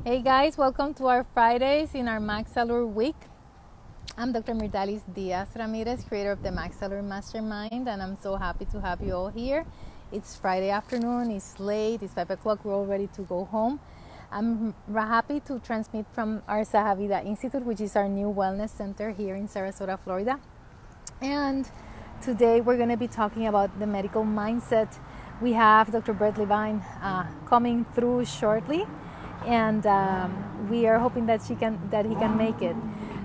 Hey guys, welcome to our Fridays in our Max Allure week. I'm Dr. Myrdalis Diaz Ramirez, creator of the Max Allure Mastermind, and I'm so happy to have you all here. It's Friday afternoon, it's late, it's 5 o'clock, we're all ready to go home. I'm happy to transmit from our Sahavida Institute, which is our new wellness center here in Sarasota, Florida. And today we're going to be talking about the medical mindset. We have Dr. Levine coming through shortly, and we are hoping that he can make it.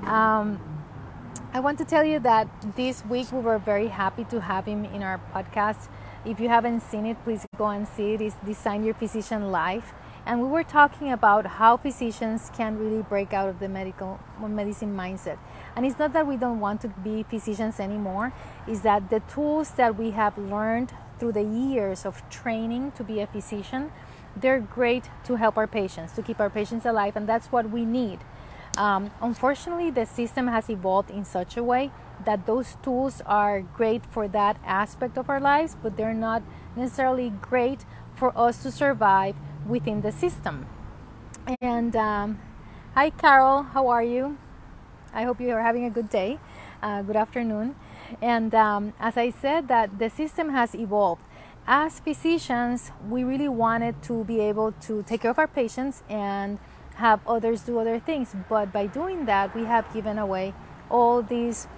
I want to tell you that this week we were very happy to have him in our podcast. If you haven't seen it, please go and see it. It's Design Your Physician Life. And we were talking about how physicians can really break out of the medicine mindset. And it's not that we don't want to be physicians anymore. It's that the tools that we have learned through the years of training to be a physician, they're great to help our patients, to keep our patients alive, and that's what we need. Unfortunately, the system has evolved in such a way that those tools are great for that aspect of our lives, but they're not necessarily great for us to survive within the system. And hi, Carol, how are you? I hope you are having a good day, good afternoon. And as I said, that the system has evolved. As physicians, we really wanted to be able to take care of our patients and have others do other things. But by doing that, we have given away all these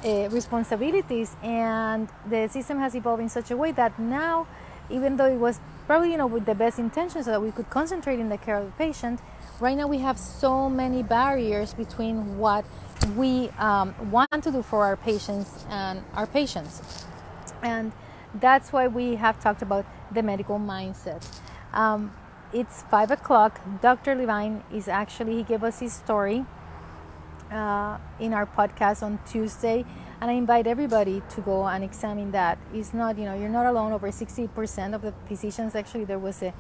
responsibilities, and the system has evolved in such a way that now, even though it was probably with the best intentions so that we could concentrate in the care of the patient, right now we have so many barriers between what we want to do for our patients and our patients. And that's why we have talked about the medical mindset. It's 5 o'clock. Dr. Levine is he gave us his story in our podcast on Tuesday, and I invite everybody to go and examine that. It's not, you're not alone. Over 60% of the physicians, actually, there was a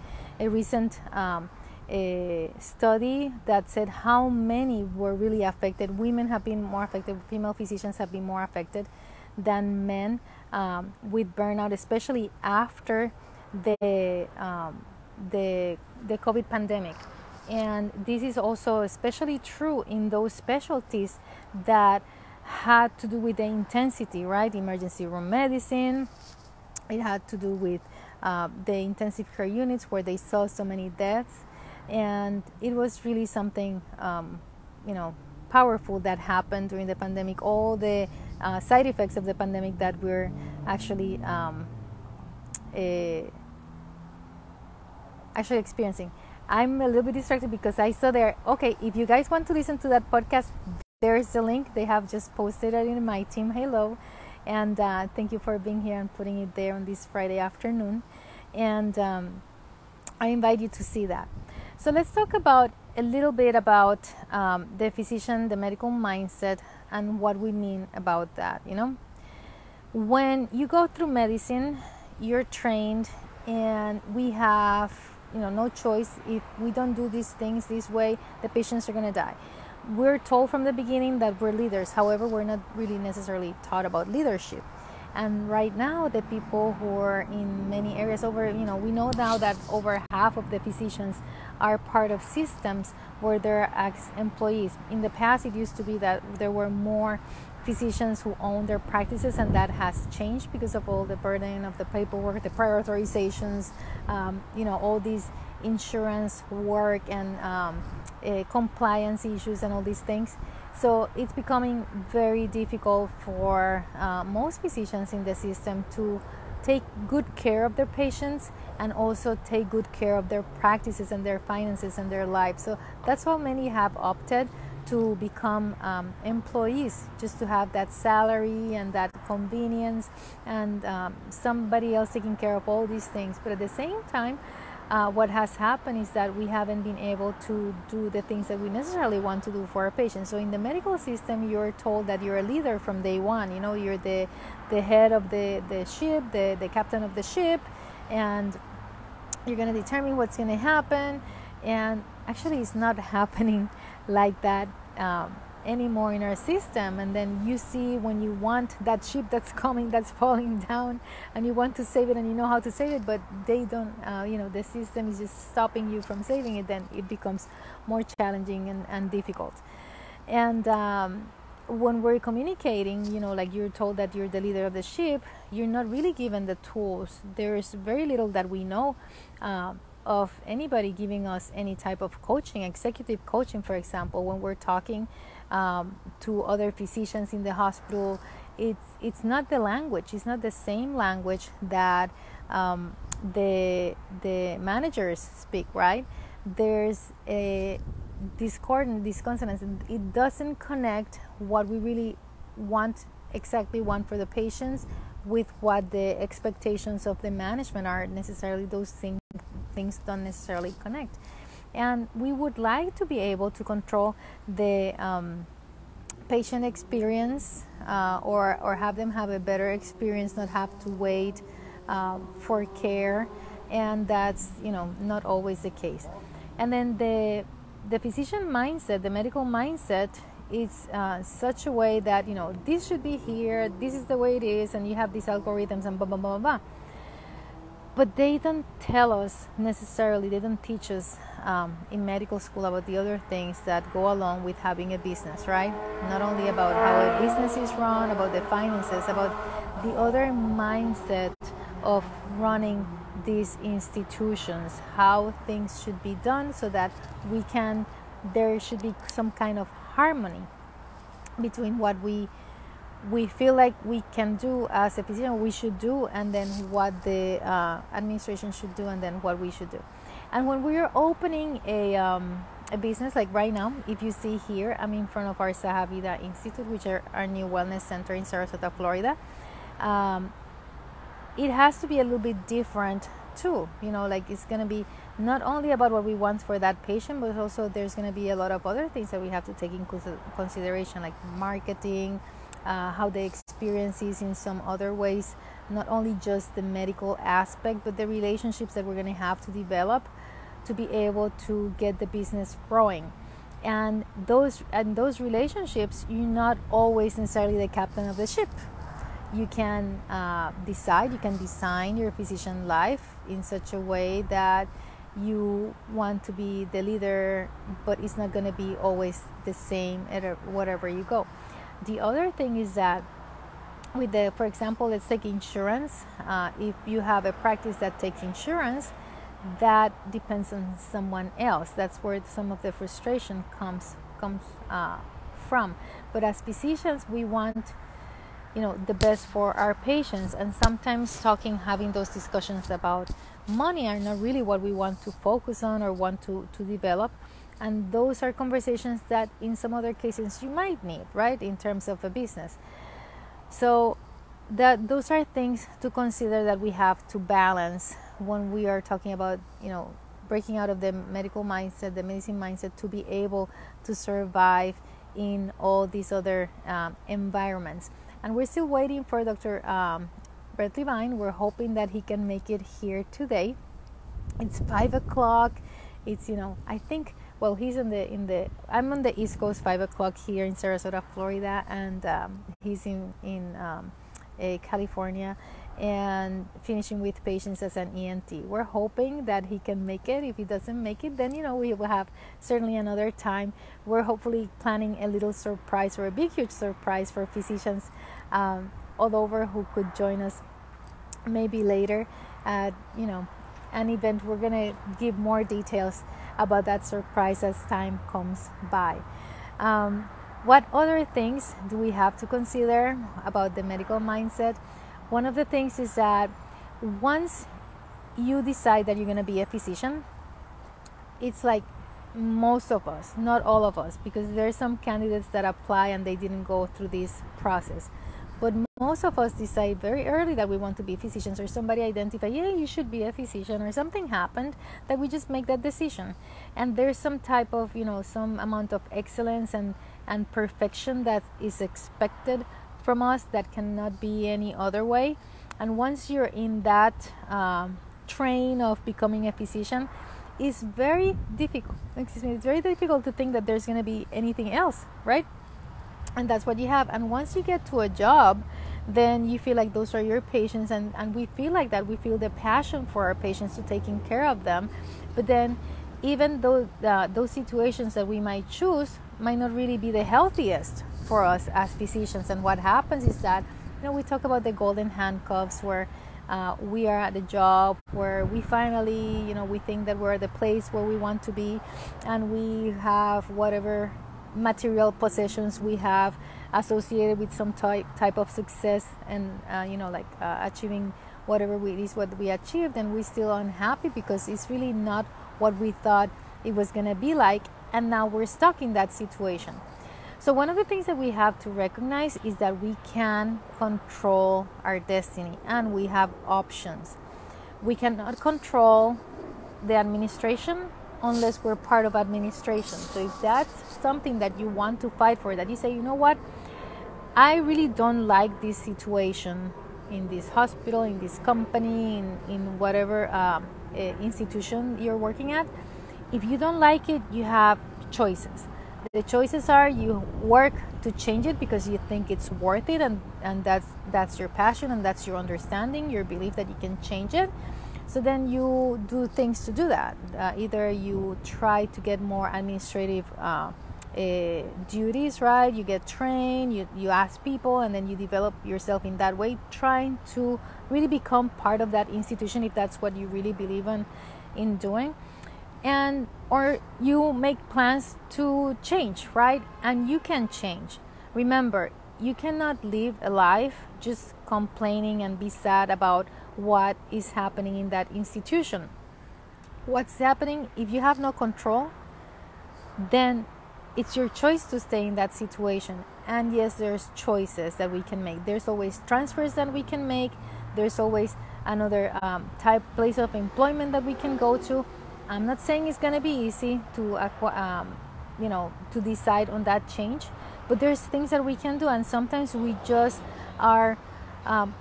recent a study that said how many were really affected. Women have been more affected, female physicians have been more affected than men with burnout, especially after the COVID pandemic. And this is also especially true in those specialties that had to do with the intensity, right? Emergency room medicine. It had to do with the intensive care units where they saw so many deaths. And it was really something, powerful that happened during the pandemic. All the side effects of the pandemic that we're actually experiencing. I'm a little bit distracted because I saw there. Okay, if you guys want to listen to that podcast, there's the link. They have just posted it in my team. Hello, and thank you for being here and putting it there on this Friday afternoon. And I invite you to see that. So let's talk about a little bit about the physician, the medical mindset, and what we mean about that. When you go through medicine, you're trained, and we have no choice. If we don't do these things this way, the patients are going to die. We're told from the beginning that we're leaders. However, we're not really necessarily taught about leadership. And right now, the people who are in many areas we know now that over half of the physicians are part of systems where they're ex-employees. In the past, it used to be that there were more physicians who own their practices, and that has changed because of all the burden of the paperwork, the prior authorizations, all these insurance work and compliance issues and all these things. So it's becoming very difficult for most physicians in the system to take good care of their patients and also take good care of their practices and their finances and their lives. So that's why many have opted to become employees, just to have that salary and that convenience and somebody else taking care of all these things. But at the same time, what has happened is that we haven't been able to do the things that we necessarily want to do for our patients. So in the medical system, you're told that you're a leader from day one. You're the head of the ship, the captain of the ship, and you're going to determine what's going to happen. And actually, it's not happening like that anymore in our system. And then you see when you want that ship that's coming, that's falling down, and you want to save it and you know how to save it, but they don't, the system is just stopping you from saving it, then it becomes more challenging and difficult. And when we're communicating, like you're told that you're the leader of the ship, you're not really given the tools. There's very little that we know of anybody giving us any type of coaching, executive coaching, for example. When we're talking to other physicians in the hospital, it's not the language. It's not the same language that the managers speak, right? There's a discordant, disconsonance. It doesn't connect what we really exactly want for the patients with what the expectations of the management are. Necessarily, those things don't necessarily connect. And we would like to be able to control the patient experience, or have them have a better experience, not have to wait for care, and that's not always the case. And then the physician mindset, the medical mindset, is such a way that this should be here, this is the way it is, and you have these algorithms and blah blah blah blah. But they don't tell us necessarily, they don't teach us in medical school about the other things that go along with having a business, right? Not only about how a business is run, about the finances, about the other mindset of running these institutions, how things should be done, so that there should be some kind of harmony between what we feel like we can do as a physician, we should do, and then what the administration should do, and then what we should do. And when we are opening a business, like right now, if you see here, I'm in front of our Saha Vida Institute, which is our new wellness center in Sarasota, Florida. It has to be a little bit different too. Like it's going to be not only about what we want for that patient, but also there's going to be a lot of other things that we have to take in consideration, like marketing, how the experience is in some other ways, not only just the medical aspect, but the relationships that we're going to have to develop to be able to get the business growing. And those relationships, you're not always necessarily the captain of the ship. You can you can design your physician life in such a way that you want to be the leader, but it's not going to be always the same wherever you go. The other thing is that for example, let's take insurance. If you have a practice that takes insurance, that depends on someone else. That's where some of the frustration comes from. But as physicians, we want the best for our patients, and sometimes having those discussions about money are not really what we want to focus on or want to develop. And those are conversations that in some other cases you might need, right, in terms of a business. So those are things to consider that we have to balance when we are talking about, breaking out of the medical mindset, the medicine mindset, to be able to survive in all these other environments. And we're still waiting for Dr. Brett Levine. We're hoping that he can make it here today. It's 5 o'clock. It's, I think, well, he's I'm on the East Coast, 5 o'clock here in Sarasota, Florida, and he's in California, and finishing with patients as an ENT. We're hoping that he can make it. If he doesn't make it, then, we will have certainly another time. We're hopefully planning a little surprise, or a big, huge surprise for physicians all over who could join us maybe later at, an event. We're going to give more details about that surprise as time comes by. What other things do we have to consider about the medical mindset? One of the things is that once you decide that you're going to be a physician, it's like most of us, not all of us, because there's some candidates that apply and they didn't go through this process. But most of us decide very early that we want to be physicians, or somebody identified, yeah, you should be a physician, or something happened that we just make that decision. And there's some type of, some amount of excellence and perfection that is expected from us that cannot be any other way. And once you're in that train of becoming a physician, it's very difficult. It's very difficult to think that there's going to be anything else, right? and that's what you have. And once you get to a job, then you feel like those are your patients, and we feel like that. We feel the passion for our patients to taking care of them. But then even though those situations that we might choose might not really be the healthiest for us as physicians. And what happens is that, we talk about the golden handcuffs, where we are at the job where we finally, we think that we're at the place where we want to be, and we have whatever material possessions we have associated with some type of success, and achieving whatever it is what we achieved, and we're still unhappy because it's really not what we thought it was going to be like, and now we're stuck in that situation. So one of the things that we have to recognize is that we can control our destiny, and we have options. We cannot control the administration unless we're part of administration. So if that's something that you want to fight for, that you say, you know what, I really don't like this situation in this hospital, in this company, in whatever institution you're working at. If you don't like it, you have choices. The choices are, you work to change it because you think it's worth it, and that's your passion, and that's your understanding, your belief that you can change it. So then you do things to do that. Either you try to get more administrative duties, right? You get trained, you ask people, and then you develop yourself in that way, trying to really become part of that institution if that's what you really believe in doing. And or you make plans to change, right? And you can change. Remember, you cannot live a life just complaining and be sad about what is happening in that institution. What's happening, if you have no control, then it's your choice to stay in that situation. And yes, there's choices that we can make. There's always transfers that we can make. There's always another place of employment that we can go to. I'm not saying it's going to be easy to decide on that change, but there's things that we can do, and sometimes we just are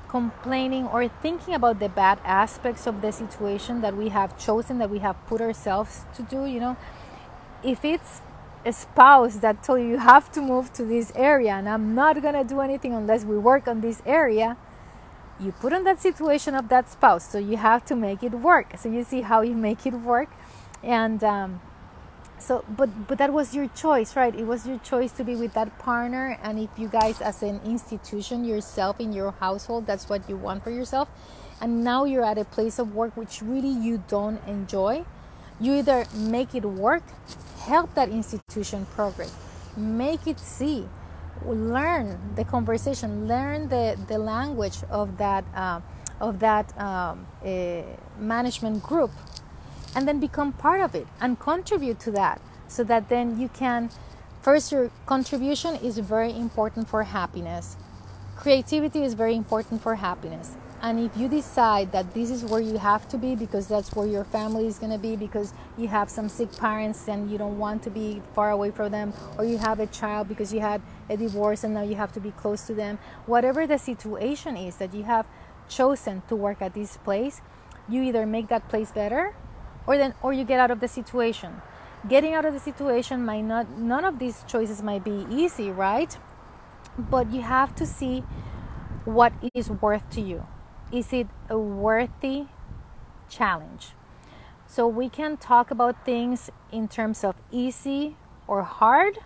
complaining or thinking about the bad aspects of the situation that we have chosen, that we have put ourselves to do. If it's a spouse that told you have to move to this area, and I'm not going to do anything unless we work on this area, you put on that situation of that spouse, so you have to make it work. So you see how you make it work. And but that was your choice, right? It was your choice to be with that partner. And if you guys, as an institution yourself, in your household, that's what you want for yourself, and now you're at a place of work which really you don't enjoy, you either make it work, help that institution progress, make it see, learn the conversation, learn the language of that management group, and then become part of it and contribute to that, so that then you can, first, your contribution is very important for happiness. Creativity is very important for happiness. And if you decide that this is where you have to be because that's where your family is going to be, because you have some sick parents and you don't want to be far away from them, or you have a child because you had a divorce and now you have to be close to them, whatever the situation is that you have chosen to work at this place, you either make that place better, or you get out of the situation. Getting out of the situation none of these choices might be easy, right? But you have to see what is worth to you. Is it a worthy challenge? So we can talk about things in terms of easy or hard,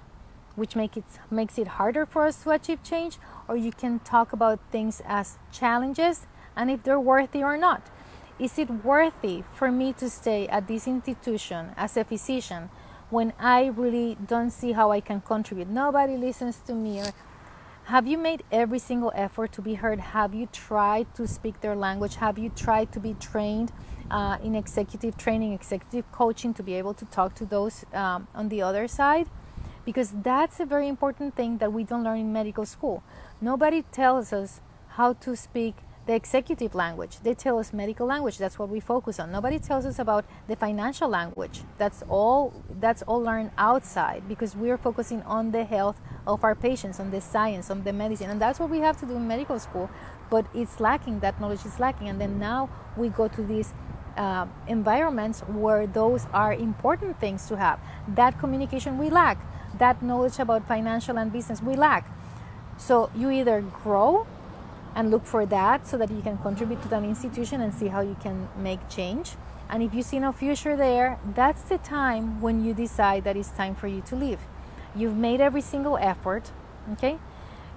which makes it harder for us to achieve change, or you can talk about things as challenges and if they're worthy or not. Is it worthy for me to stay at this institution as a physician when I really don't see how I can contribute? Nobody listens to me. Or have you made every single effort to be heard? Have you tried to speak their language? Have you tried to be trained in executive training, executive coaching, to be able to talk to those on the other side? Because that's a very important thing that we don't learn in medical school. Nobody tells us how to speak the executive language. They tell us medical language. That's what we focus on. Nobody tells us about the financial language. That's all learned outside, because we're focusing on the health of our patients, on the science, on the medicine. And that's what we have to do in medical school. But it's lacking. That knowledge is lacking. And then now we go to these environments where those are important things to have. That communication we lack. That knowledge about financial and business we lack. So you either grow and look for that so that you can contribute to that institution and see how you can make change. And if you see no future there, that's the time when you decide that it's time for you to leave. You've made every single effort, okay?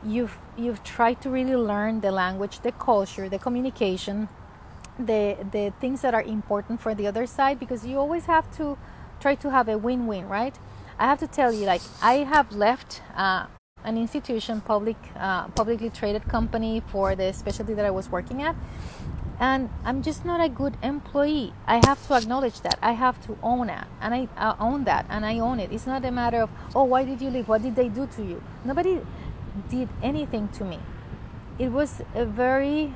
You've tried to really learn the language, the culture, the communication, the things that are important for the other side, because you always have to try to have a win-win, right? I have to tell you, like, I have left an institution, publicly traded company for the specialty that I was working at, and I'm just not a good employee. I have to acknowledge that. I have to own it, and I own that, and I own it. It's not a matter of, oh, why did you leave? What did they do to you? Nobody did anything to me. It was a very,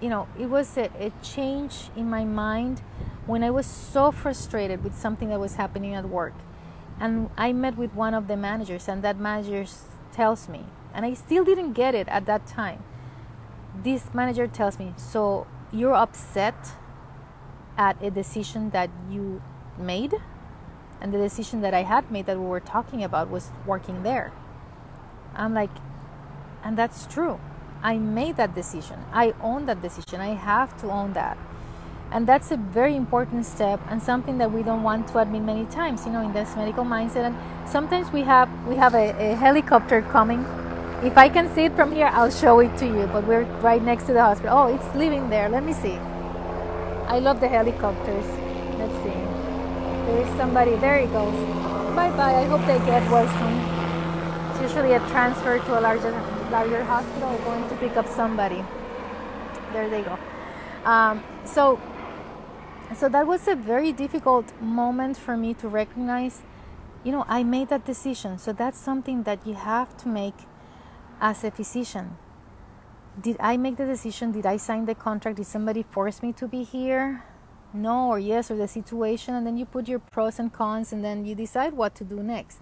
it was a change in my mind when I was so frustrated with something that was happening at work. And I met with one of the managers, and that manager tells me, and I still didn't get it at that time. This manager tells me, so you're upset at a decision that you made? And the decision that I had made that we were talking about was working there. I'm like, and that's true. I made that decision. I own that decision. I have to own that. And that's a very important step, and something that we don't want to admit many times, in this medical mindset. And sometimes we have a helicopter coming. If I can see it from here, I'll show it to you, but we're right next to the hospital. Oh, it's living there. Let me see. I love the helicopters. Let's see. There is somebody. There he goes. Bye-bye. I hope they get well soon. It's usually a transfer to a larger hospital, going to pick up somebody. There they go. So that was a very difficult moment for me to recognize, I made that decision. So that's something that you have to make as a physician. Did I make the decision? Did I sign the contract? Did somebody force me to be here? No or yes, or the situation, and then you put your pros and cons, and then you decide what to do next.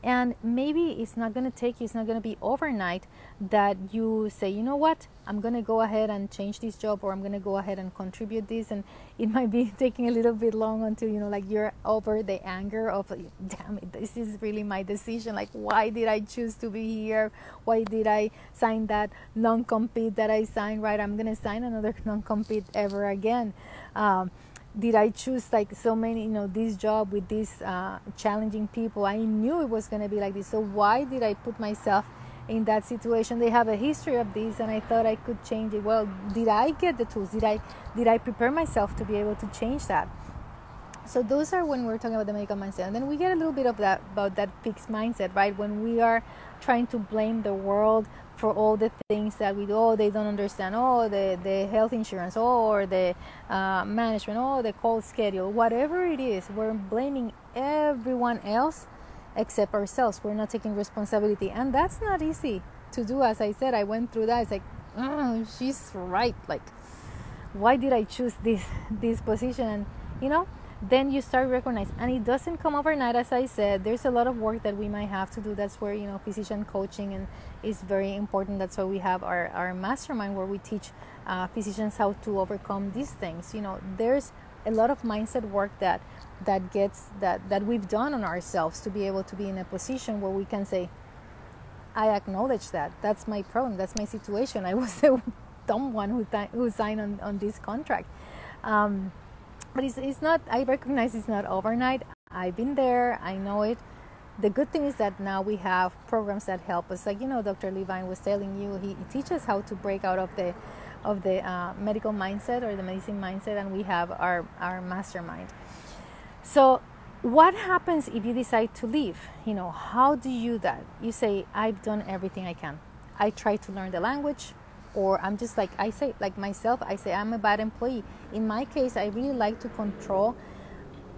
And maybe it's not going to be overnight that you say, you know what, I'm going to go ahead and change this job, or I'm going to go ahead and contribute this. And it might be taking a little bit long until, you're over the anger of, damn it, this is really my decision. Like, why did I choose to be here? Why did I sign that non-compete that I signed, right? I'm going to sign another non-compete ever again. Did I choose so many, this job with these challenging people? I knew it was going to be like this. So why did I put myself in that situation? They have a history of this, and I thought I could change it. Well, did I get the tools? Did I prepare myself to be able to change that? So those are when we're talking about the medical mindset. And then we get a little bit of that about that fixed mindset, right? When we are trying to blame the world for all the things that we do. Oh, they don't understand. Oh, the health insurance. Oh, or the management. Oh, the cold schedule. Whatever it is, we're blaming everyone else except ourselves. We're not taking responsibility. And that's not easy to do. As I said, I went through that. It's like, she's right. Like, why did I choose this position? And, then you start recognizing, and it doesn't come overnight. As I said, there's a lot of work that we might have to do. That's where physician coaching and is very important. That's why we have our mastermind, where we teach physicians how to overcome these things. There's a lot of mindset work that we've done on ourselves to be able to be in a position where we can say, I acknowledge that. That's my problem. That's my situation. I was the dumb one who signed on this contract. But it's not, I recognize it's not overnight. I've been there. I know it. The good thing is that now we have programs that help us. Like, Dr. Levine was telling you, he teaches how to break out of the medical mindset or the medicine mindset, and we have our mastermind. So what happens if you decide to leave? How do you do that? You say, I've done everything I can. I try to learn the language. Or I'm just like myself, I say I'm a bad employee. In my case, I really like to control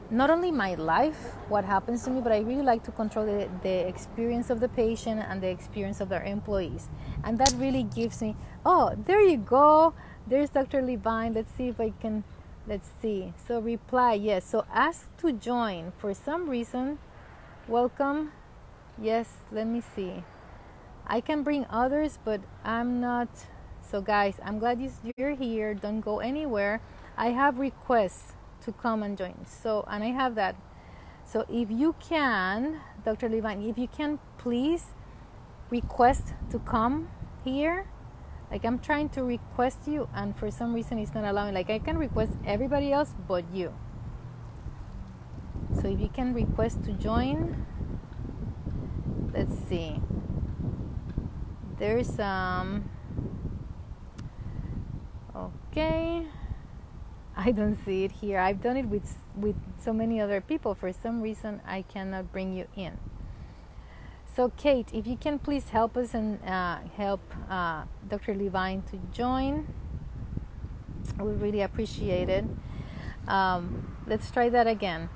not only my life, what happens to me, but I really like to control the experience of the patient and the experience of their employees. And that really gives me, oh, there you go. There's Dr. Levine. Let's see if I can, let's see. So reply, yes. So ask to join. For some reason, welcome. Yes, let me see. I can bring others, but I'm not. So guys, I'm glad you're here. Don't go anywhere. I have requests to come and join. So, and I have that. So if you can, Dr. Levine, if you can, please request to come here. Like I'm trying to request you, and for some reason it's not allowing. Like I can request everybody else but you. So if you can request to join, let's see. There's okay. I don't see it here. I've done it with so many other people. For some reason, I cannot bring you in. So, Kate, if you can please help us and help Dr. Levine to join, I would really appreciate it. Let's try that again.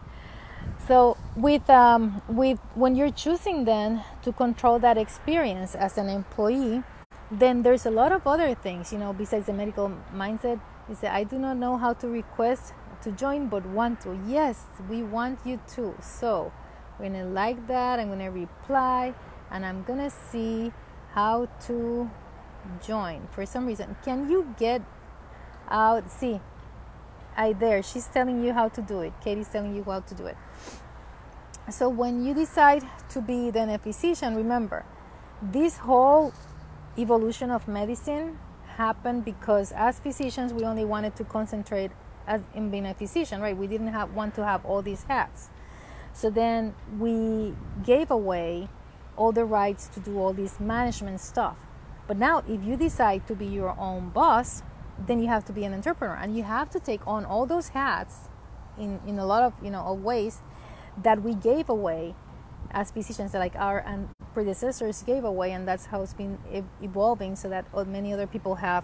So, with when you're choosing then to control that experience as an employee, then there's a lot of other things, besides the medical mindset. You say, I do not know how to request to join, but want to. Yes, we want you to. So we're going to like that. I'm going to reply, and I'm going to see how to join. For some reason, can you get out? See, she's telling you how to do it. Katie's telling you how to do it. So when you decide to be then a physician, remember, this whole evolution of medicine happened because as physicians we only wanted to concentrate as in being a physician, right? We didn't want to have all these hats. So then we gave away all the rights to do all this management stuff. But now if you decide to be your own boss, then you have to be an entrepreneur, and you have to take on all those hats in a lot of ways that we gave away as physicians, that like our predecessors gave away, and that's how it's been evolving, so that many other people have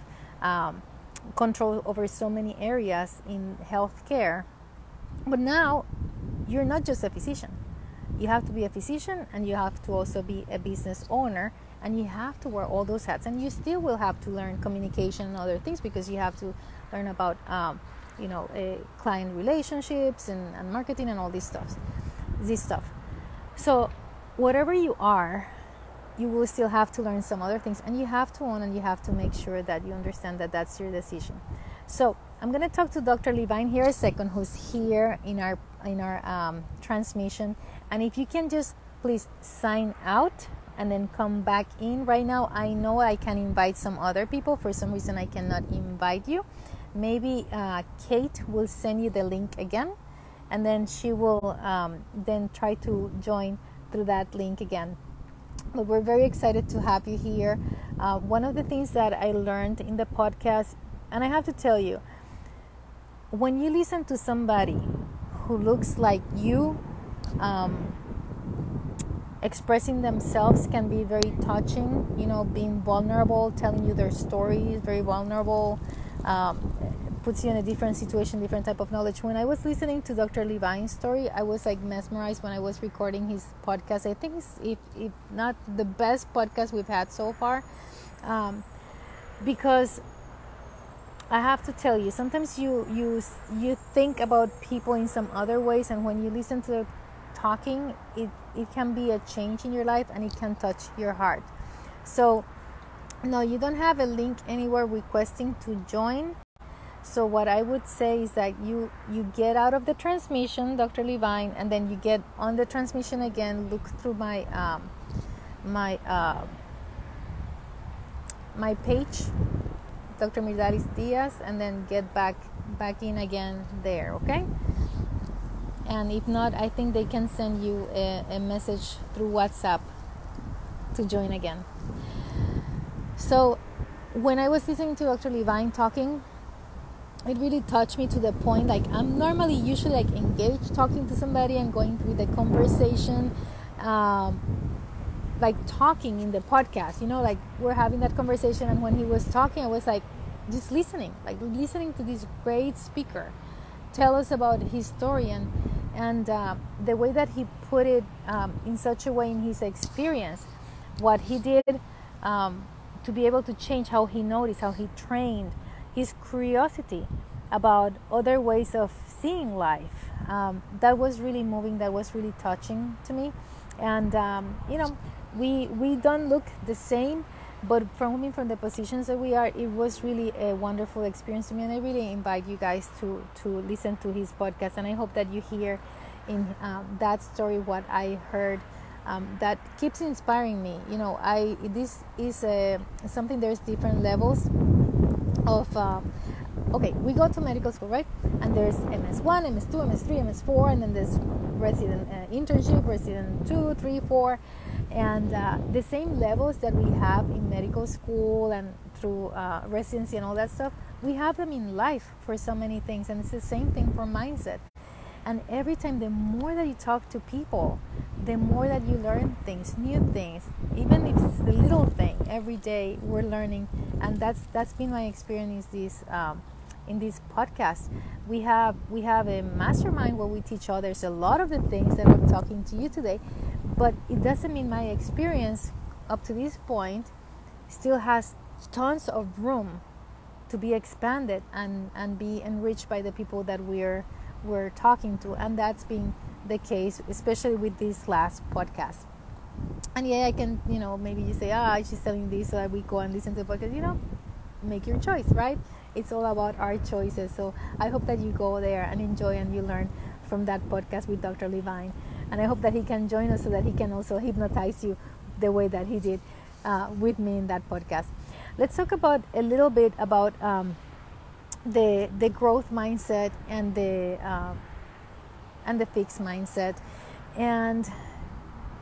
control over so many areas in healthcare. But now you're not just a physician. You have to be a physician, and you have to also be a business owner, and you have to wear all those hats. And you still will have to learn communication and other things, because you have to learn about client relationships and marketing and all this stuff. So whatever you are, you will still have to learn some other things, and you have to own, and you have to make sure that you understand that that's your decision. So I'm going to talk to Dr. Levine here a second, who's here in our transmission. And if you can just please sign out and then come back in. Right now, I know I can invite some other people. For some reason, I cannot invite you. Maybe Kate will send you the link again, and then she will then try to join through that link again. But we're very excited to have you here. One of the things that I learned in the podcast, and I have to tell you, when you listen to somebody who looks like you, expressing themselves can be very touching. Being vulnerable, telling you their story is very vulnerable. Puts you in a different situation, different type of knowledge. When I was listening to Dr. Levine's story, I was like mesmerized when I was recording his podcast. I think it's if not the best podcast we've had so far, because I have to tell you, sometimes you think about people in some other ways, and when you listen to them talking, it can be a change in your life, and it can touch your heart. So no, you don't have a link anywhere requesting to join. So what I would say is that you get out of the transmission, Dr. Levine, and then you get on the transmission again. Look through my my page, Dr. Myrdalis Diaz, and then get back in again there, okay? And if not, I think they can send you a message through WhatsApp to join again. So when I was listening to Dr. Levine talking, it really touched me to the point, like I'm normally usually like engaged talking to somebody and going through the conversation, like talking in the podcast, like we're having that conversation, and when he was talking, I was like just listening to this great speaker tell us about his story, and the way that he put it in such a way in his experience, what he did to be able to change how he noticed, how he trained, his curiosity about other ways of seeing life. That was really moving. That was really touching to me. And we don't look the same, but from the positions that we are, it was really a wonderful experience to me. And I really invite you guys to listen to his podcast. And I hope that you hear in that story what I heard that keeps inspiring me. You know, this is something. There's different levels of okay, we go to medical school, right? And there's MS1, MS2, MS3, MS4, and then there's resident internship, resident 2, 3, 4, and the same levels that we have in medical school and through residency and all that stuff, we have them in life for so many things, and it's the same thing for mindset. And every time, the more that you talk to people, the more that you learn things, new things, even if it's the little thing. Every day we're learning, and that's been my experience in this podcast. We have a mastermind where we teach others a lot of the things that I'm talking to you today, but it doesn't mean my experience up to this point still has tons of room to be expanded and be enriched by the people that we're talking to, and that's been the case, especially with this last podcast. And yeah, I can, maybe you say, she's telling this so that we go and listen to the podcast. Make your choice, right? It's all about our choices. So I hope that you go there and enjoy and you learn from that podcast with Dr. Levine, and I hope that he can join us so that he can also hypnotize you the way that he did with me in that podcast. Let's talk about a little bit about the growth mindset and the fixed mindset. And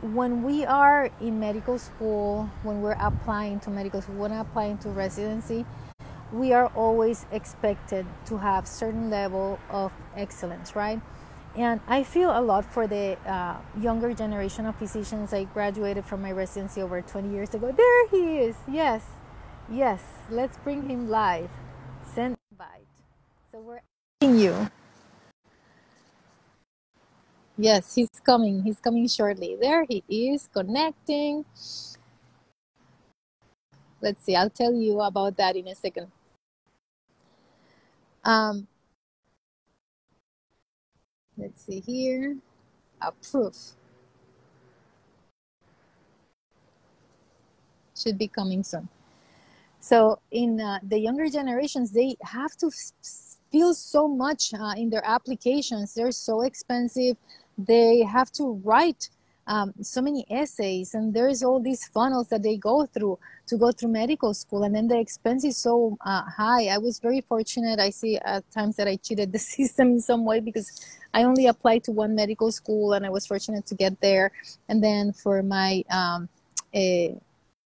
when we are in medical school, when we're applying to medical school, when we're applying to residency, we are always expected to have certain level of excellence, right? And I feel a lot for the younger generation of physicians. I graduated from my residency over 20 years ago. There he is. Yes, let's bring him live. Send invite. So we're asking you. Yes, he's coming shortly. There he is, connecting. Let's see, I'll tell you about that in a second. Let's see here. Proof should be coming soon. So in the younger generations, they have to feel so much in their applications. They're so expensive. They have to write so many essays, and there's all these funnels that they go through to go through medical school, and then the expense is so high. I was very fortunate. I see at times that I cheated the system in some way because I only applied to one medical school, and I was fortunate to get there. And then for my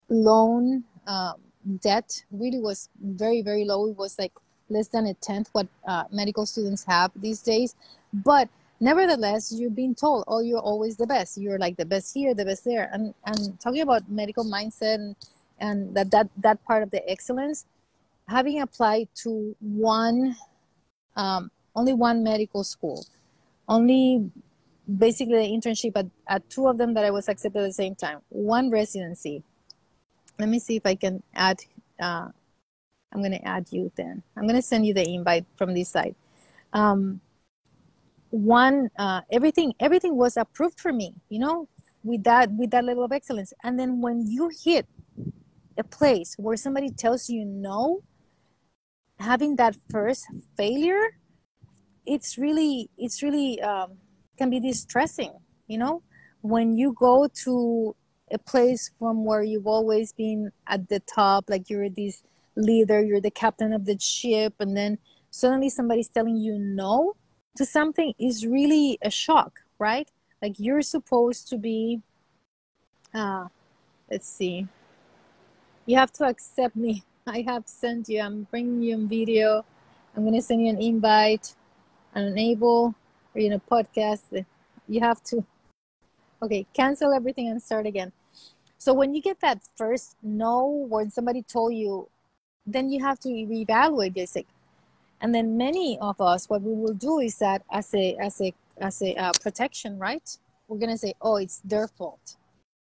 loan debt really was very, very low. It was like less than a tenth what medical students have these days. But nevertheless, you're being told, oh, you're always the best. You're like the best here, the best there. And talking about medical mindset and that part of the excellence, having applied to only one medical school, only basically the internship at two of them that I was accepted at the same time, one residency. Let me see if I can add, I'm going to add you then. I'm going to send you the invite from this side. Everything was approved for me, with that level of excellence. And then when you hit a place where somebody tells you no, having that first failure, it's really can be distressing, when you go to a place from where you've always been at the top, like you're this leader, you're the captain of the ship, and then suddenly somebody's telling you no to something is really a shock, right? Like you're supposed to be, let's see, you have to accept me. I have sent you, I'm bringing you in video. I'm going to send you an invite, an enable, or podcast. You have to, okay, cancel everything and start again. So when you get that first no, when somebody told you, then you have to reevaluate this. And then many of us, what we will do is that as a protection, right? We're gonna say, oh, it's their fault.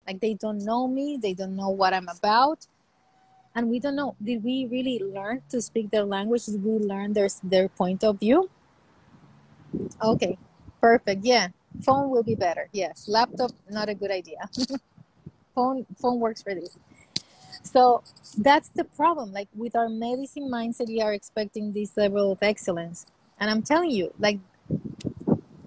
Like they don't know me, they don't know what I'm about, and we don't know. Did we really learn to speak their language? Did we learn their point of view? Okay, perfect. Yeah, phone will be better. Yes, laptop not a good idea. phone works for this. So that's the problem. Like with our medicine mindset, we are expecting this level of excellence. And I'm telling you, like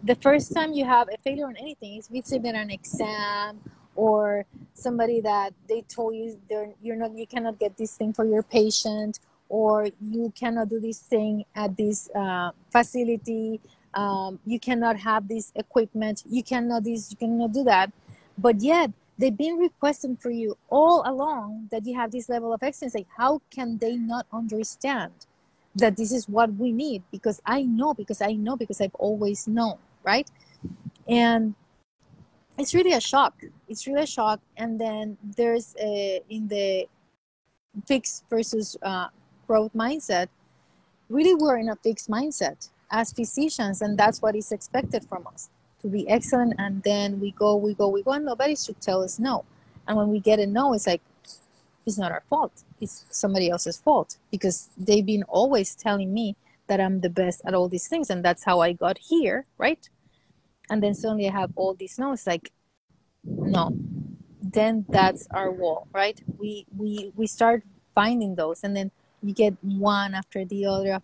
the first time you have a failure on anything, if it's even an exam or somebody that they told you you cannot get this thing for your patient, or you cannot do this thing at this facility, you cannot have this equipment, you cannot this, you cannot do that. But yet they've been requesting for you all along that you have this level of excellence. Like, how can they not understand that this is what we need? Because I know, because I've always known, right? And it's really a shock. It's really a shock. And then there's in the fixed versus growth mindset, really we're in a fixed mindset as physicians, and that's what is expected from us, to be excellent. And then we go, and nobody should tell us no. And when we get a no, it's like, it's not our fault, it's somebody else's fault, because they've been always telling me that I'm the best at all these things, and that's how I got here, right? And then suddenly I have all these no's. Like, no, then that's our wall, right? We start finding those, and then you get one after the other.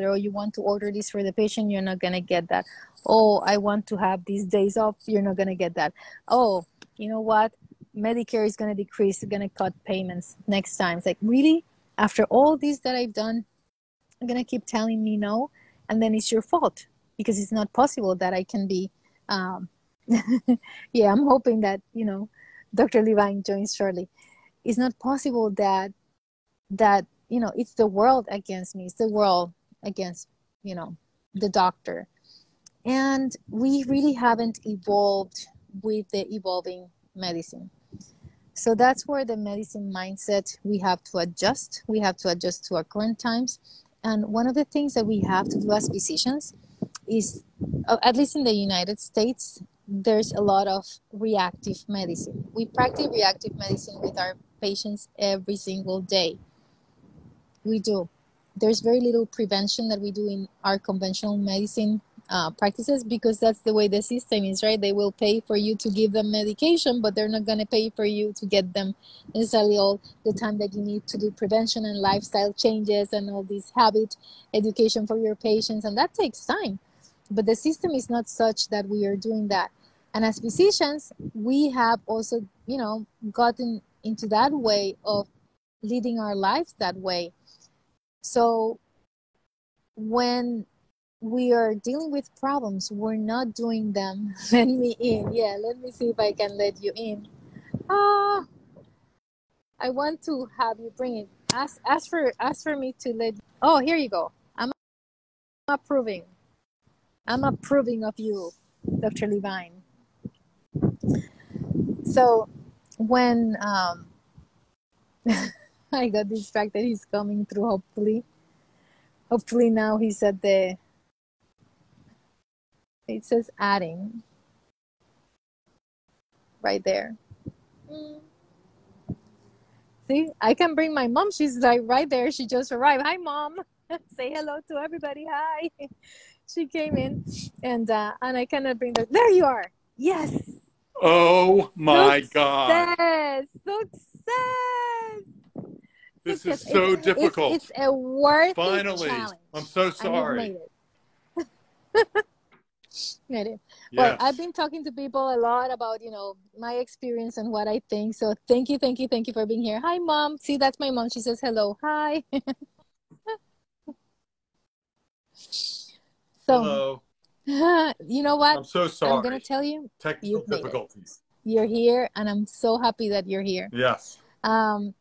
Oh, you want to order this for the patient, you're not gonna get that. Oh, I want to have these days off, you're not gonna get that. Oh, you know what? Medicare is gonna decrease, they're gonna cut payments next time. It's like, really? After all this that I've done, I'm gonna keep telling me no? And then it's your fault, because it's not possible that I can be yeah, I'm hoping that, Dr. Levine joins shortly. It's not possible that it's the world against me. It's the world against, the doctor. And we really haven't evolved with the evolving medicine. So that's where the medicine mindset, we have to adjust. We have to adjust to our current times. And one of the things that we have to do as physicians is, at least in the United States, there's a lot of reactive medicine. We practice reactive medicine with our patients every single day. We do. There's very little prevention that we do in our conventional medicine practices, because that's the way the system is, right? They will pay for you to give them medication, but they're not going to pay for you to get them necessarily all the time that you need to do prevention and lifestyle changes and all this habit education for your patients. And that takes time. But the system is not such that we are doing that. And as physicians, we have also, gotten into that way of leading our lives that way. So when we are dealing with problems, we're not doing them. Let me in. Yeah, let me see if I can let you in. I want to have you bring it. Ask for me to let you. Oh, here you go. I'm approving. I'm approving of you, Dr. Levine. So when I got distracted, he's coming through, hopefully now he's at the, it says adding right there. See, I can bring my mom. She's like right there. She just arrived. Hi, Mom. Say hello to everybody. Hi. She came in, and I cannot bring her. There you are. Yes. Oh my God. Success. This is so difficult. It's a worthy Finally. challenge. I'm so sorry. And you've made it. Made it. Yes. Well, I've been talking to people a lot about, my experience and what I think. So thank you for being here. Hi, Mom. See, that's my mom. She says hello. Hi. Hello. You know what? I'm so sorry. I'm going to tell you. Technical difficulties. You're here, and I'm so happy that you're here. Yes.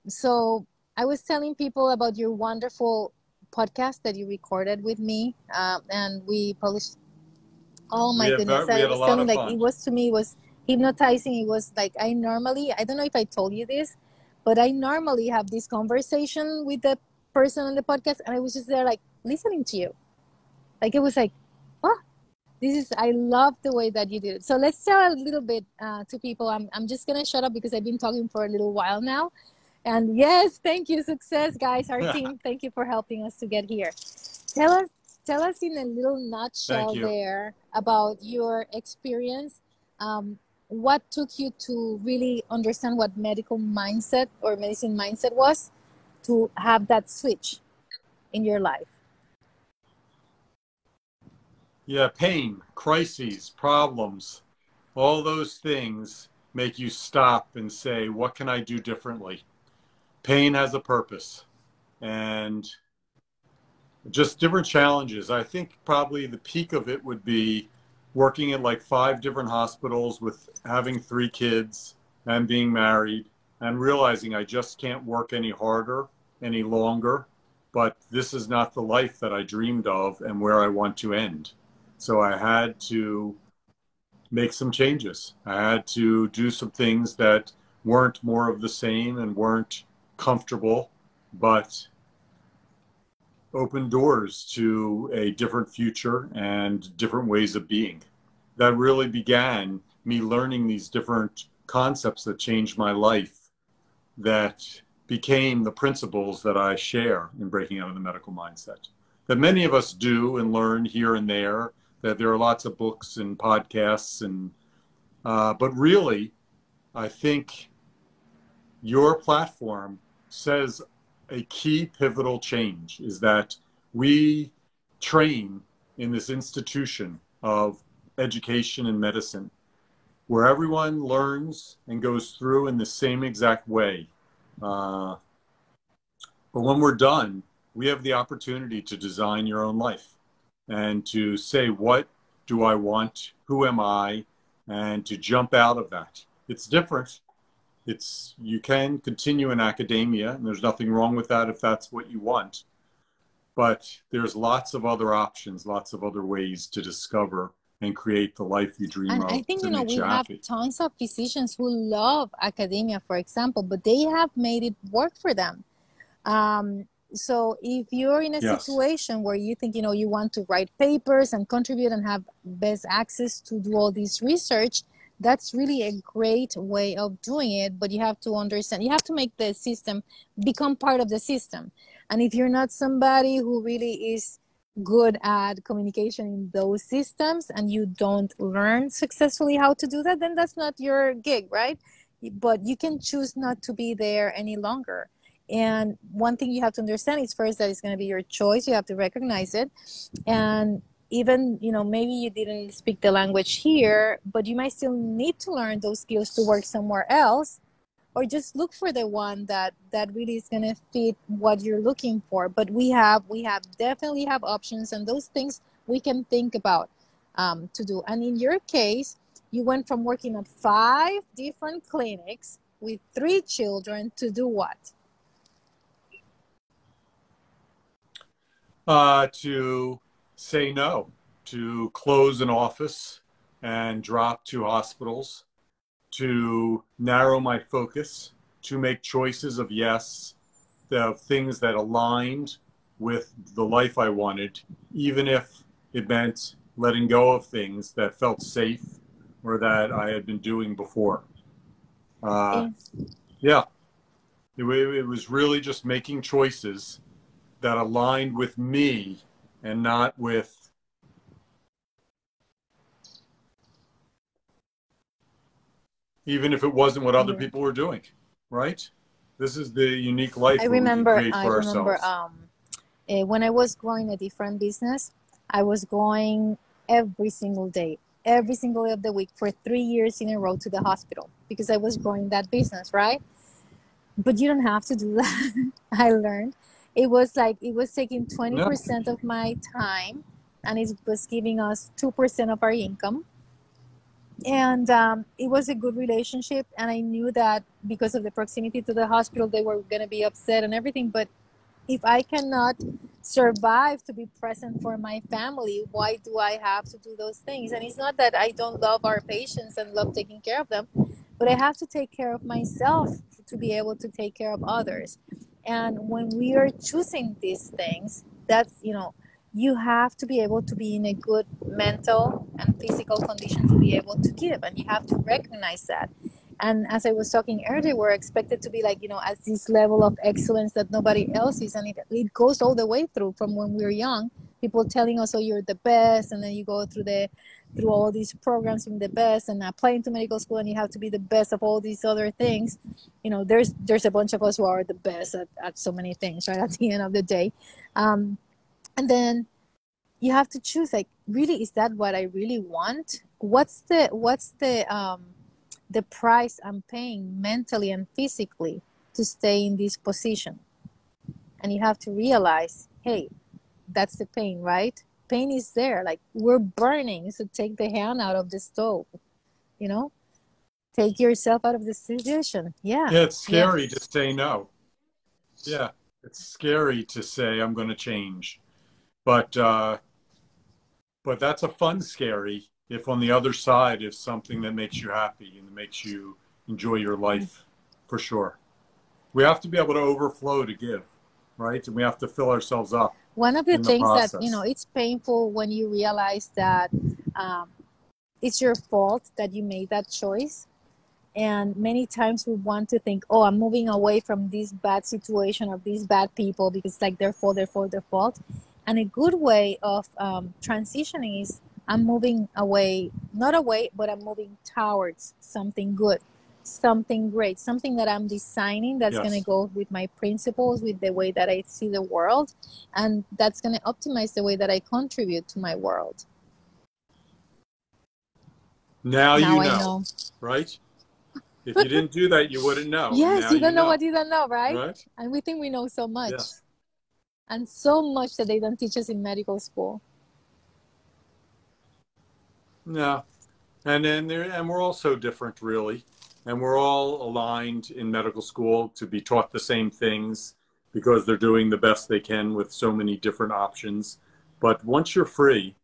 So I was telling people about your wonderful podcast that you recorded with me, and we published. Oh my goodness! I was telling, like, it was hypnotizing. It was like, I don't know if I told you this, but I normally have this conversation with the person on the podcast, and I was just there, like, listening to you. Like, it was like, oh, I love the way that you did it. So let's tell a little bit to people. I'm just gonna shut up because I've been talking for a little while now. And yes, thank you, success, guys, our team. Thank you for helping us to get here. Tell us in a little nutshell there about your experience. What took you to really understand what medical mindset or medicine mindset was, to have that switch in your life? Yeah, pain, crises, problems, all those things make you stop and say, what can I do differently? Pain has a purpose, and just different challenges. I think probably the peak of it would be working at like 5 different hospitals with having 3 kids and being married and realizing I just can't work any harder, any longer. But this is not the life that I dreamed of and where I want to end. So I had to make some changes. I had to do some things that weren't more of the same and weren't comfortable, but open doors to a different future and different ways of being. That really began me learning these different concepts that changed my life, that became the principles that I share in breaking out of the medical mindset. That many of us do and learn here and there, that there are lots of books and podcasts, and but really, I think your platform says a key pivotal change is that we train in this institution of education and medicine where everyone learns and goes through in the same exact way. But when we're done, we have the opportunity to design your own life and to say, what do I want? Who am I? And to jump out of that. It's different. You can continue in academia, and there's nothing wrong with that if that's what you want. But there's lots of other options, lots of other ways to discover and create the life you dream of. And I think, we have happy. tons of physicians who love academia, for example, but they have made it work for them. So if you're in a situation where you think, you want to write papers and contribute and have best access to do all this research, that's really a great way of doing it. But you have to understand, you have to make the system become part of the system. And if you're not somebody who really is good at communication in those systems and you don't learn successfully how to do that, then that's not your gig, right? But you can choose not to be there any longer. And one thing you have to understand is first that it's going to be your choice. You have to recognize it. And even, maybe you didn't speak the language here, but you might still need to learn those skills to work somewhere else, or just look for the one that really is going to fit what you're looking for. But we definitely have options, and those things we can think about to do. And in your case, you went from working at 5 different clinics with 3 children to do what? To say no, to close an office and drop 2 hospitals, to narrow my focus, to make choices of the things that aligned with the life I wanted, even if it meant letting go of things that felt safe or that I had been doing before. Yeah, it was really just making choices that aligned with me and not with even if it wasn't what other people were doing, right? This is the unique life we can create for ourselves. When I was growing a different business, I was going every single day of the week for 3 years in a row to the hospital because I was growing that business, right? But you don't have to do that. I learned. It was taking 20% of my time, and it was giving us 2% of our income. And it was a good relationship, and I knew that because of the proximity to the hospital, they were going to be upset and everything. But if I cannot survive to be present for my family, why do I have to do those things? And it's not that I don't love our patients and love taking care of them, but I have to take care of myself to be able to take care of others. And when we are choosing these things, that's, you have to be able to be in a good mental and physical condition to be able to give. And you have to recognize that. And as I was talking earlier, we're expected to be at this level of excellence that nobody else is. And it goes all the way through from when we're young, people telling us, oh, you're the best. And then you go through all these programs being the best and applying to medical school, and you have to be the best of all these other things. There's a bunch of us who are the best at so many things, right? At the end of the day. And then you have to choose, really, is that what I really want? What's the the price I'm paying mentally and physically to stay in this position. And you have to realize, hey, that's the pain, right? Pain is there. Like, we're burning, so take the hand out of the stove, you know? Take yourself out of the situation. Yeah. Yeah, it's Yeah. scary to say no. Yeah, it's scary to say I'm going to change. But that's a fun scary if on the other side is something that makes you happy and makes you enjoy your life, for sure. We have to be able to overflow to give, right? And we have to fill ourselves up One of the in the things that, you know, process. it's painful when you realize that it's your fault that you made that choice. And many times we want to think, oh, I'm moving away from this bad situation or these bad people because it's like their fault, their fault, their fault. And a good way of transitioning is I'm moving away, not away, but I'm moving towards something good, something great, something that I'm designing that's going to Yes. go with my principles, with the way that I see the world. And that's going to optimize the way that I contribute to my world. Now Now you I know, know. right? If you didn't do that, you wouldn't know. And Yes, now you you don't know know, what you don't know, right? right? And we think we know so much. Yes. And so much that they don't teach us in medical school. No. And then we're all so different, really. And we're all aligned in medical school to be taught the same things because they're doing the best they can with so many different options. But once you're free,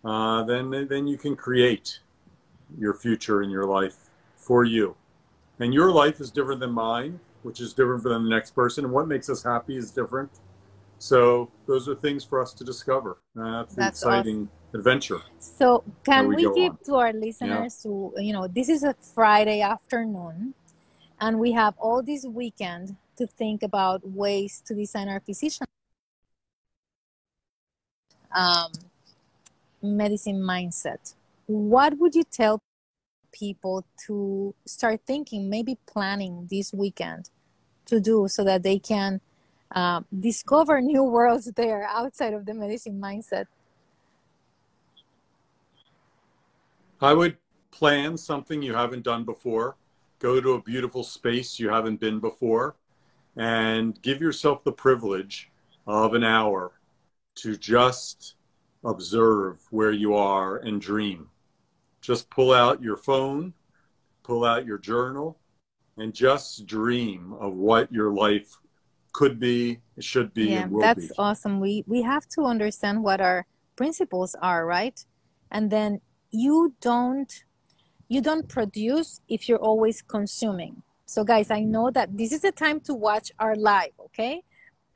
then you can create your future in your life for you. And your life is different than mine, which is different than the next person. And what makes us happy is different. So those are things for us to discover. That's the That's awesome. exciting adventure So that can we we go give on. to our Yeah. listeners to, you know, this is a Friday afternoon and we have all this weekend to think about ways to design our physician medicine mindset. What would you tell people to start thinking, maybe planning this weekend to do so that they can discover new worlds there outside of the medicine mindset? I would plan something you haven't done before. Go to a beautiful space you haven't been before and give yourself the privilege of an hour to just observe where you are and dream. Just pull out your phone, pull out your journal, and just dream of what your life could be, should be, Yeah, and will be. that's awesome. We have to understand what our principles are, right? And then you don't produce if you're always consuming. So guys, I know that this is the time to watch our live, okay?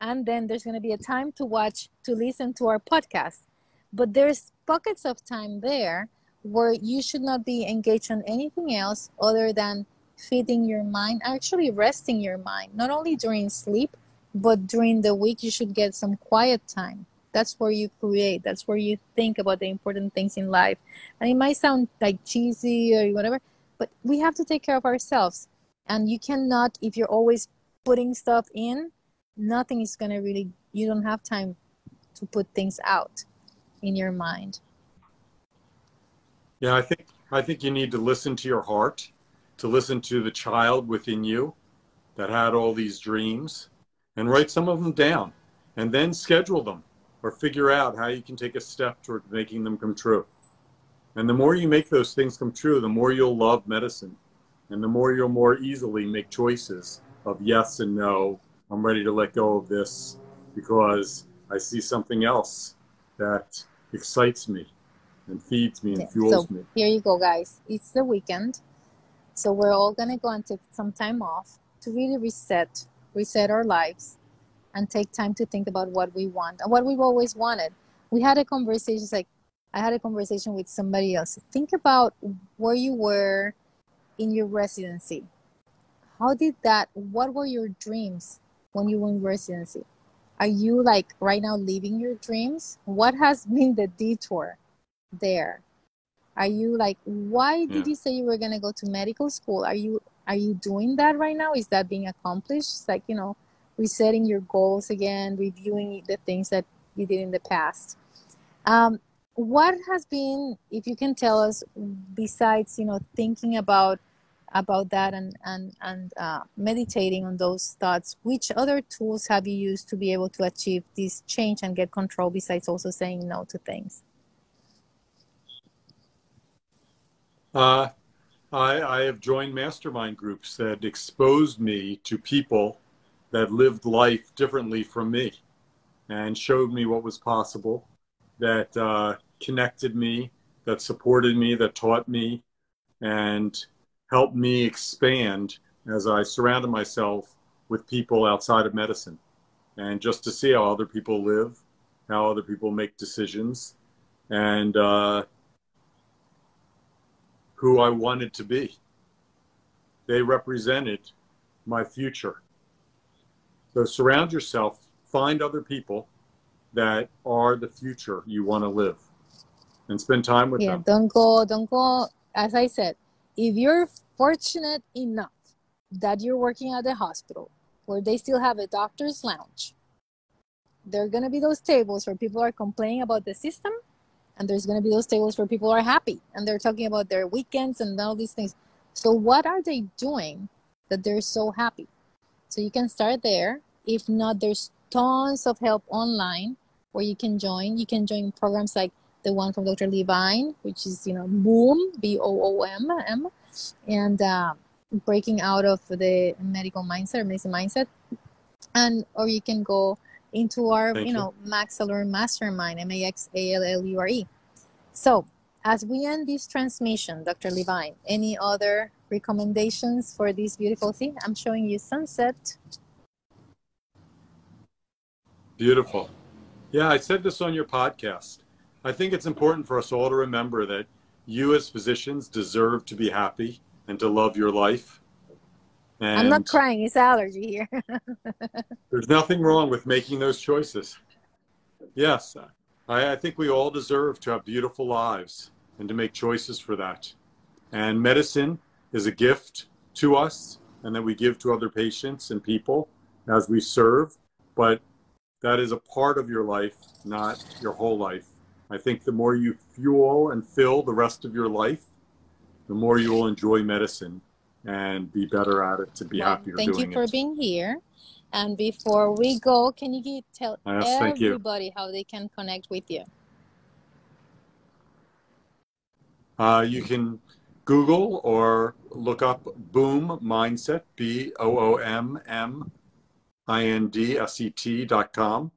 And then there's going to be a time to listen to our podcast. But there's pockets of time there where you should not be engaged on anything else other than feeding your mind, actually resting your mind, not only during sleep, but during the week. You should get some quiet time. That's where you create. That's where you think about the important things in life. And it might sound like cheesy or whatever, but we have to take care of ourselves. And you cannot, if you're always putting stuff in, nothing is going to really, you don't have time to put things out in your mind. Yeah, I think you need to listen to your heart, to listen to the child within you that had all these dreams, and write some of them down, and then schedule them or figure out how you can take a step toward making them come true. And the more you make those things come true, the more you'll love medicine, and the more you'll more easily make choices of yes and no. I'm ready to let go of this because I see something else that excites me and feeds me and Yeah. So fuels me. here you go, guys. It's the weekend. So we're all going to go and take some time off to really reset our lives and take time to think about what we want and what we've always wanted. We had a conversation, like I had a conversation with somebody else. Think about where you were in your residency. What were your dreams when you were in residency? Are you like right now living your dreams? What has been the detour there? Are you like, why did you say you were going to go to medical school? Are you doing that right now? Is that being accomplished? It's like, resetting your goals again, reviewing the things that you did in the past. What has been, if you can tell us, besides, thinking about about that and meditating on those thoughts, which other tools have you used to be able to achieve this change and get control besides also saying no to things? I have joined mastermind groups that exposed me to people that lived life differently from me and showed me what was possible, that connected me, that supported me, that taught me, and helped me expand as I surrounded myself with people outside of medicine. And just to see how other people live, how other people make decisions, and who I wanted to be. They represented my future. So surround yourself, find other people that are the future you want to live, and spend time with them. Don't go, as I said, if you're fortunate enough that you're working at the hospital where they still have a doctor's lounge, there are going to be those tables where people are complaining about the system, and there's going to be those tables where people are happy and they're talking about their weekends and all these things. So what are they doing that they're so happy? So you can start there. If not, there's tons of help online where you can join. You can join programs like the one from Dr. Levine, which is, BOOMM, BOOMM, and breaking out of the medical mindset or medicine mindset. Or you can go into our, Maxillary Mastermind, MAXALLURE. So as we end this transmission, Dr. Levine, any other recommendations for this beautiful thing? I'm showing you sunset. Beautiful. Yeah, I said this on your podcast. I think it's important for us all to remember that you as physicians deserve to be happy and to love your life. And I'm not crying, it's allergy here. There's nothing wrong with making those choices. Yes, I think we all deserve to have beautiful lives and to make choices for that. And medicine is a gift to us and that we give to other patients and people as we serve. But that is a part of your life, not your whole life. I think the more you fuel and fill the rest of your life, the more you will enjoy medicine and be better at it, to be happier doing it. Thank you for being here. And before we go, can you tell everybody how they can connect with you? You can Google or look up BOOMM Mindset, BOOMMINDSET.com,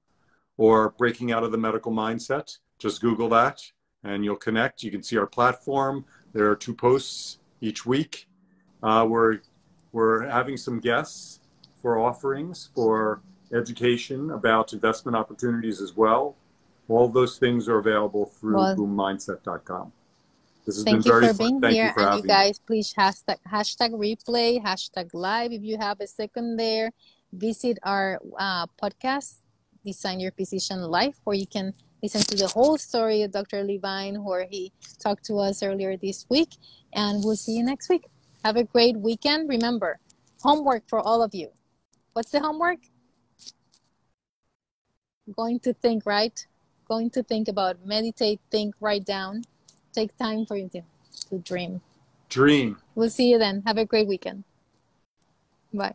or Breaking Out of the Medical Mindset. Just Google that and you'll connect. You can see our platform. There are 2 posts each week. We're having some guests for offerings for education about investment opportunities as well. All those things are available through BOOMMindset.com. This has been very fun. Thank you for being here. And you guys, please hashtag replay, hashtag live. If you have a second there, visit our podcast, Design Your Physician Life, where you can listen to the whole story of Dr. Levine, where he talked to us earlier this week. And we'll see you next week. Have a great weekend. Remember, homework for all of you. What's the homework? Going to think, right? Going to think about, meditate, think, write down. Take time for you to dream. Dream. We'll see you then. Have a great weekend. Bye.